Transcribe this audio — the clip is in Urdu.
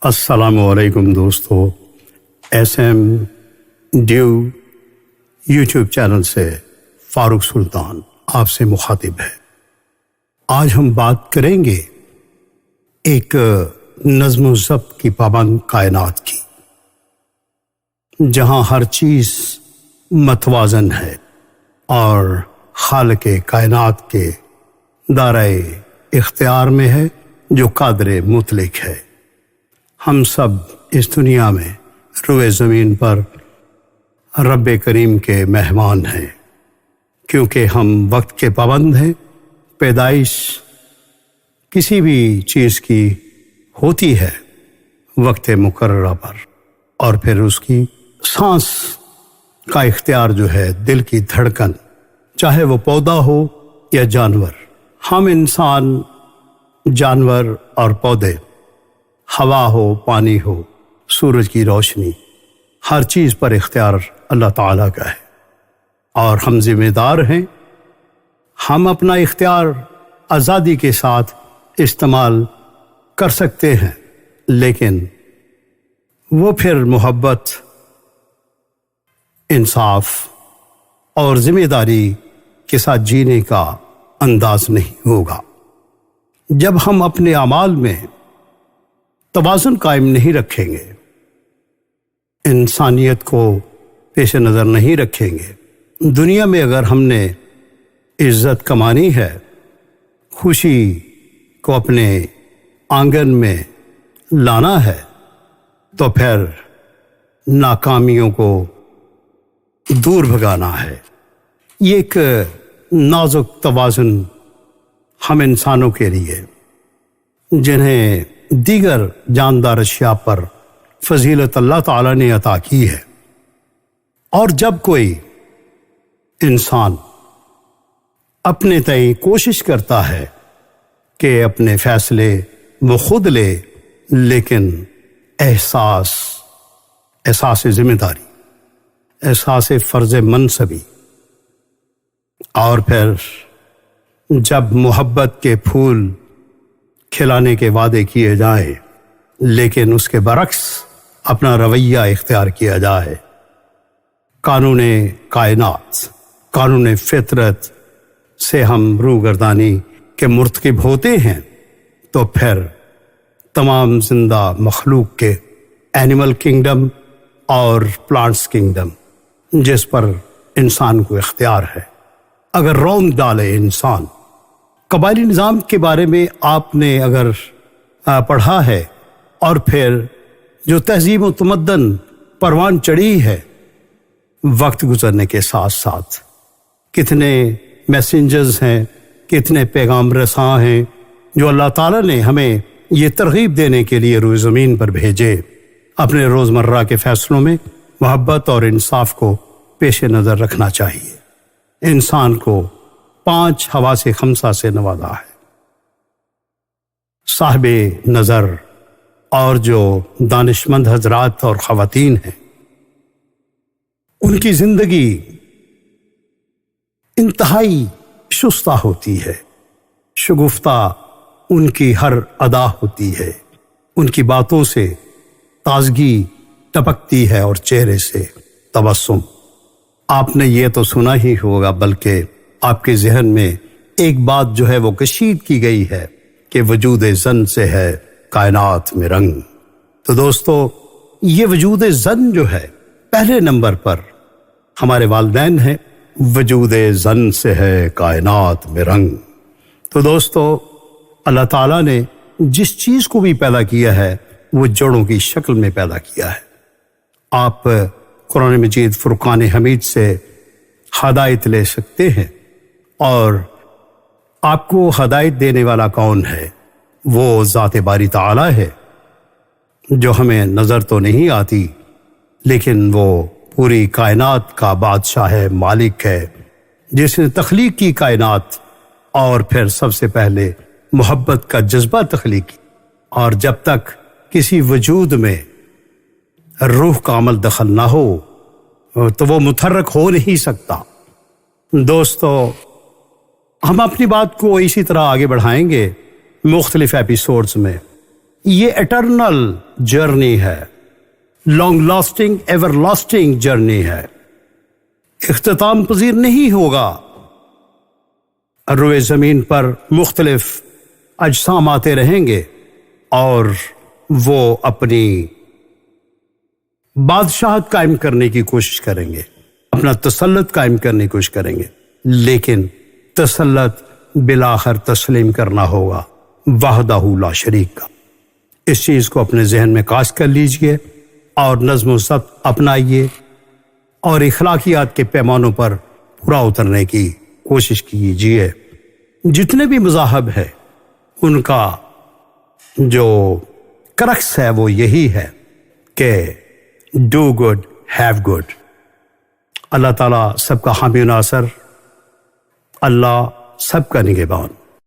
السلام علیکم دوستو، ایس ایم ڈیو یوٹیوب چینل سے فاروق سلطان آپ سے مخاطب ہے۔ آج ہم بات کریں گے ایک نظم و ضبط کی پابند کائنات کی، جہاں ہر چیز متوازن ہے اور خالق کائنات کے دائرۂ اختیار میں ہے، جو قادر مطلق ہے۔ ہم سب اس دنیا میں روئے زمین پر رب کریم کے مہمان ہیں، کیونکہ ہم وقت کے پابند ہیں۔ پیدائش کسی بھی چیز کی ہوتی ہے وقت مقررہ پر، اور پھر اس کی سانس کا اختیار جو ہے دل کی دھڑکن، چاہے وہ پودا ہو یا جانور۔ ہم انسان، جانور اور پودے، ہوا ہو، پانی ہو، سورج کی روشنی، ہر چیز پر اختیار اللہ تعالیٰ کا ہے، اور ہم ذمہ دار ہیں۔ ہم اپنا اختیار آزادی کے ساتھ استعمال کر سکتے ہیں، لیکن وہ پھر محبت، انصاف اور ذمہ داری کے ساتھ جینے کا انداز نہیں ہوگا۔ جب ہم اپنے اعمال میں توازن قائم نہیں رکھیں گے، انسانیت کو پیش نظر نہیں رکھیں گے، دنیا میں اگر ہم نے عزت کمانی ہے، خوشی کو اپنے آنگن میں لانا ہے، تو پھر ناکامیوں کو دور بھگانا ہے۔ یہ ایک نازک توازن ہم انسانوں کے لیے، جنہیں دیگر جاندار اشیاء پر فضیلت اللہ تعالیٰ نے عطا کی ہے، اور جب کوئی انسان اپنے تئیں کوشش کرتا ہے کہ اپنے فیصلے وہ خود لے، لیکن احساس ذمہ داری، احساس فرض منصبی، اور پھر جب محبت کے پھول کھلانے کے وعدے کیے جائیں، لیکن اس کے برعکس اپنا رویہ اختیار کیا جائے، قانون کائنات، قانون فطرت سے ہم روگردانی کے مرتکب ہوتے ہیں، تو پھر تمام زندہ مخلوق کے اینیمل کنگڈم اور پلانٹس کنگڈم، جس پر انسان کو اختیار ہے، اگر رونق ڈالے انسان۔ قبائلی نظام کے بارے میں آپ نے اگر پڑھا ہے، اور پھر جو تہذیب و تمدن پروان چڑھی ہے وقت گزرنے کے ساتھ ساتھ، کتنے میسنجرز ہیں، کتنے پیغام رساں ہیں جو اللہ تعالیٰ نے ہمیں یہ ترغیب دینے کے لیے روئے زمین پر بھیجے۔ اپنے روزمرہ کے فیصلوں میں محبت اور انصاف کو پیش نظر رکھنا چاہیے۔ انسان کو 5 حواس خمسہ سے نوازا ہے۔ صاحب نظر اور جو دانشمند حضرات اور خواتین ہیں، ان کی زندگی انتہائی شستہ ہوتی ہے، شگفتہ ان کی ہر ادا ہوتی ہے، ان کی باتوں سے تازگی ٹپکتی ہے اور چہرے سے تبسم۔ آپ نے یہ تو سنا ہی ہوگا، بلکہ آپ کے ذہن میں ایک بات جو ہے وہ کشید کی گئی ہے کہ وجود زن سے ہے کائنات میں رنگ۔ تو دوستو، یہ وجود زن جو ہے پہلے نمبر پر ہمارے والدین ہیں۔ وجود زن سے ہے کائنات میں رنگ۔ تو دوستو، اللہ تعالیٰ نے جس چیز کو بھی پیدا کیا ہے وہ جڑوں کی شکل میں پیدا کیا ہے۔ آپ قرآن مجید فرقان حمید سے ہدایت لے سکتے ہیں، اور آپ کو ہدایت دینے والا کون ہے؟ وہ ذات باری تعالیٰ ہے، جو ہمیں نظر تو نہیں آتی، لیکن وہ پوری کائنات کا بادشاہ ہے، مالک ہے، جس نے تخلیق کی کائنات، اور پھر سب سے پہلے محبت کا جذبہ تخلیق کی، اور جب تک کسی وجود میں روح کا عمل دخل نہ ہو تو وہ متحرک ہو نہیں سکتا۔ دوستو، ہم اپنی بات کو اسی طرح آگے بڑھائیں گے مختلف ایپیسوڈز میں، یہ اٹرنل جرنی ہے، long lasting ever lasting journey ہے، اختتام پذیر نہیں ہوگا۔ روئے زمین پر مختلف اجسام آتے رہیں گے اور وہ اپنی بادشاہت قائم کرنے کی کوشش کریں گے، اپنا تسلط قائم کرنے کی کوشش کریں گے، لیکن تسلط بالآخر تسلیم کرنا ہوگا وحدہ لا شریک کا۔ اس چیز کو اپنے ذہن میں کاشت کر لیجئے اور نظم و ضبط اپنائیے اور اخلاقیات کے پیمانوں پر پورا اترنے کی کوشش کیجیے۔ جتنے بھی مذاہب ہیں ان کا جو کرکس ہے وہ یہی ہے کہ ڈو گڈ ہیو گڈ۔ اللہ تعالیٰ سب کا حامی و ناصر، اللہ سب کا نگہبان۔